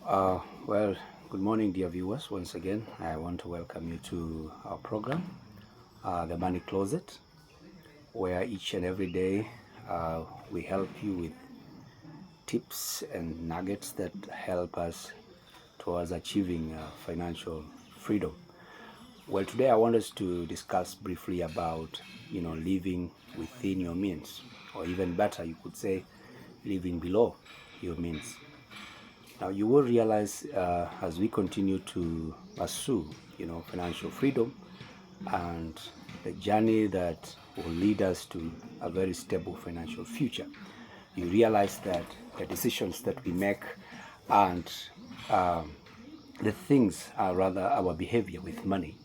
Well, good morning, dear viewers. Once again, I want to welcome you to our program, The Money Closet, where each and every day we help you with tips and nuggets that help us towards achieving financial freedom. Well, today I want us to discuss briefly about, living within your means, or even better, you could say, living below your means. Now, you will realize as we continue to pursue, financial freedom and the journey that will lead us to a very stable financial future, you realize that the decisions that we make and um, the things, rather our behavior with money,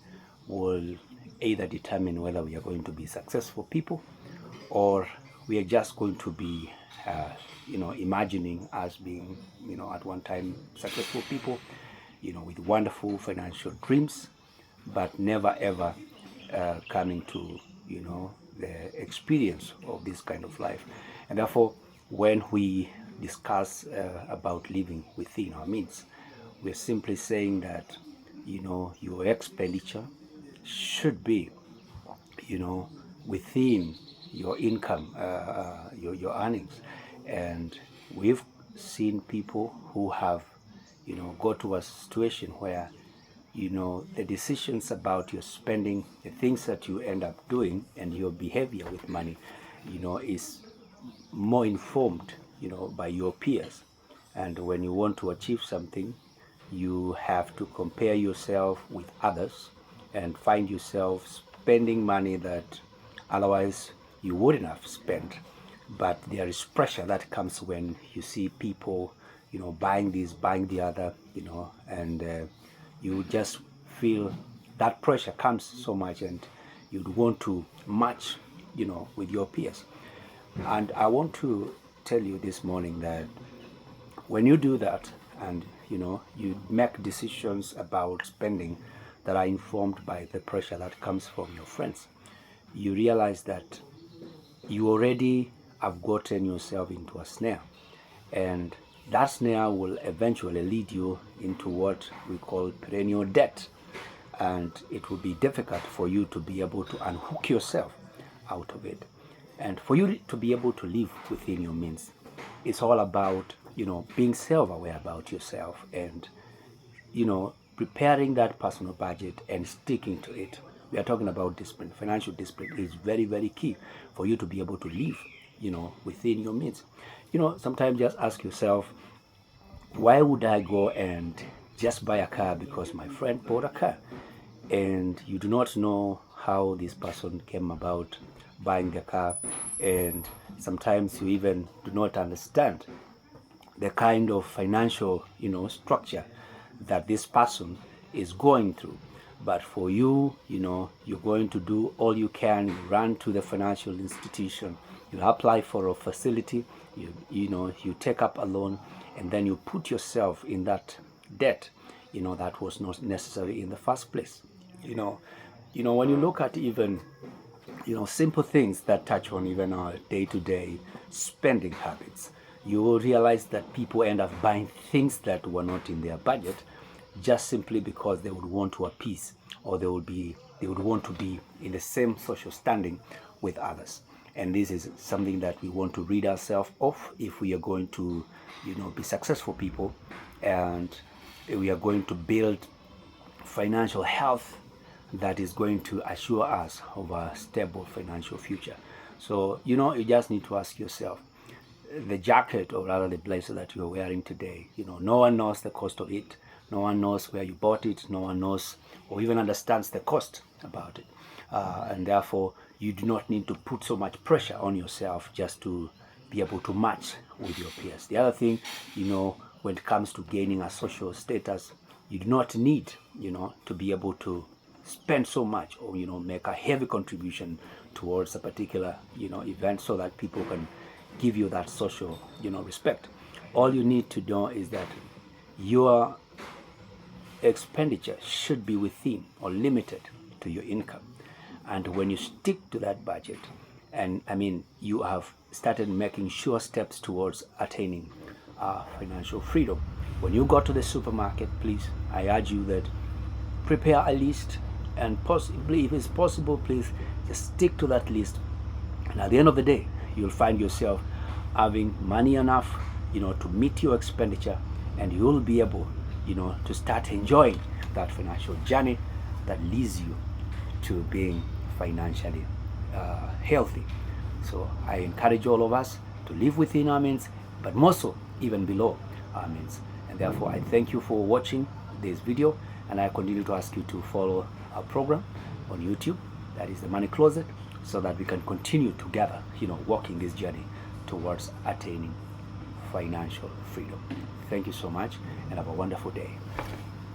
will either determine whether we are going to be successful people or we are just going to be, imagining us being, at one time successful people, with wonderful financial dreams, but never ever coming to, the experience of this kind of life. And therefore, when we discuss about living within our means, we're simply saying that, your expenditure should be, within your income, your earnings. And we've seen people who have, got to a situation where, the decisions about your spending, the things that you end up doing, and your behavior with money, is more informed, by your peers. And when you want to achieve something, you have to compare yourself with others and find yourself spending money that otherwise you wouldn't have spent. But there is pressure that comes when you see people, buying this, buying the other, and you just feel that pressure comes so much and you'd want to match, with your peers. And I want to tell you this morning that when you do that and you make decisions about spending that are informed by the pressure that comes from your friends, you realize that you already have gotten yourself into a snare, and that snare will eventually lead you into what we call perennial debt, and it will be difficult for you to be able to unhook yourself out of it. And for you to be able to live within your means, it's all about, being self-aware about yourself and, preparing that personal budget and sticking to it. We are talking about discipline. Financial discipline is very, very key for you to be able to live, within your means. Sometimes just ask yourself, why would I go and just buy a car because my friend bought a car? And you do not know how this person came about buying the car. And sometimes you even do not understand the kind of financial, structure that this person is going through. But for you, you're going to do all you can. You run to the financial institution, you apply for a facility, you take up a loan, and then you put yourself in that debt, that was not necessary in the first place. When you look at even, simple things that touch on even our day-to-day spending habits, you will realize that people end up buying things that were not in their budget just simply because they would want to appease, or they would want to be in the same social standing with others. And this is something that we want to rid ourselves of if we are going to, be successful people, and we are going to build financial health that is going to assure us of a stable financial future. So, you just need to ask yourself, the jacket, or rather the blazer that you're wearing today, no one knows the cost of it. No one knows where you bought it. No one knows or even understands the cost about it. And therefore, you do not need to put so much pressure on yourself just to be able to match with your peers. The other thing, when it comes to gaining a social status, you do not need, to be able to spend so much or, make a heavy contribution towards a particular, event so that people can give you that social, respect. All you need to know is that your expenditure should be within or limited to your income. And when you stick to that budget, and you have started making sure steps towards attaining financial freedom. When you go to the supermarket, please, I urge you that prepare a list, and possibly, if it's possible, please just stick to that list. And at the end of the day, you'll find yourself having money enough, to meet your expenditure, and you'll be able, to start enjoying that financial journey that leads you to being financially healthy. So I encourage all of us to live within our means, but more so even below our means. And therefore, I thank you for watching this video, and I continue to ask you to follow our program on YouTube, that is The Money Closet, so that we can continue together, walking this journey towards attaining financial freedom. Thank you so much, and have a wonderful day.